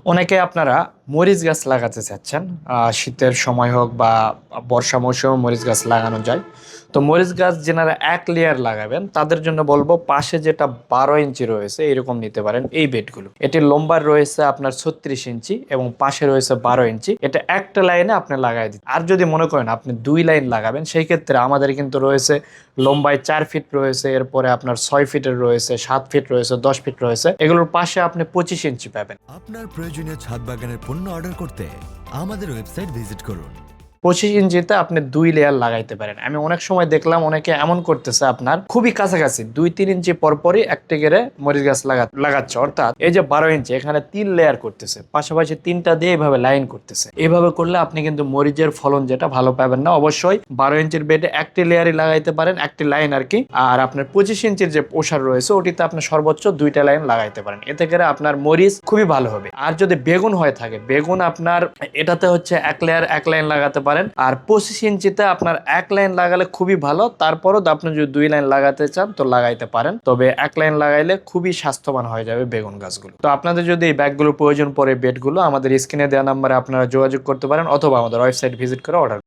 অনেকে আপনারা মরিচ গাছ লাগাতে চাচ্ছেন, শীতের সময় হোক বা বর্ষা মৌসুমে মরিচ গাছ লাগানো যায়। তো মরিচ গাছ যেনারা এক লেয়ার লাগাবেন তাদের জন্য বলবো পাশে যেটা 12 ইঞ্চি রয়েছে এরকম নিতে পারেন এই বেডগুলো। এটির লম্বার রয়েছে আপনার 36 ইঞ্চি এবং পাশে রয়েছে 12 ইঞ্চি। এটা একটা লাইনে আপনি লাগাই দিন। আর যদি মনে করেন আপনি 2 লাইন লাগাবেন সেই ক্ষেত্রে আমাদের কিন্তু রয়েছে লম্বায় 4 ফিট রয়েছে, এরপরে আপনার 6 ফিটের রয়েছে, 7 ফিট রয়েছে, 10 ফিট রয়েছে। এগুলোর পাশে আপনি 25 ইঞ্চি পাবেন। আপনার প্রয়োজনীয় ছাদ বাগানের পণ্য অর্ডার করতে আমাদের ওয়েবসাইট ভিজিট করুন। 25 ইঞ্চিতে আপনি 2 লেয়ার লাগাইতে পারেন। আমি অনেক সময় দেখলাম অনেকে এমন করতেছে, আপনার খুবই কাছাকাছি 2-3 ইঞ্চি পরপরই একটা করে মরিচ গাছ লাগাচ্ছে, অর্থাৎ এই যে 12 ইঞ্চি এখানে 3 লেয়ার করতেছে, পাশাপাশি তিনটা দিয়ে এইভাবে লাইন করতেছে। এইভাবে করলে আপনি কিন্তু মরিচের ফলন যেটা ভালো পাবেন না। অবশ্যই 12 ইঞ্চির বেডে একটি লেয়ারই লাগাইতে পারেন, একটি লাইন আর কি। আর আপনার 25 ইঞ্চির যে ওষার রয়েছে ওটিতে আপনি সর্বোচ্চ 2টা লাইন লাগাইতে পারেন। এতে করে আপনার মরিচ খুবই ভালো হবে। আর যদি বেগুন হয়ে থাকে, বেগুন আপনার এটাতে হচ্ছে এক লেয়ার এক লাইন লাগাতে পারেন। আর 25 ইঞ্চিতে আপনার এক লাইন লাগালে খুবই ভালো। তারপরও আপনি যদি 2 লাইন লাগাতে চান তো লাগাইতে পারেন, তবে এক লাইন লাগাইলে খুবই স্বাস্থ্যবান হয়ে যাবে বেগুন গাছগুলো। তো আপনাদের যদি এই ব্যাগগুলো প্রয়োজন পড়ে, বেডগুলো, আমাদের স্ক্রিনে দেওয়া নাম্বারে আপনারা যোগাযোগ করতে পারেন অথবা আমাদের ওয়েবসাইট ভিজিট করে অর্ডার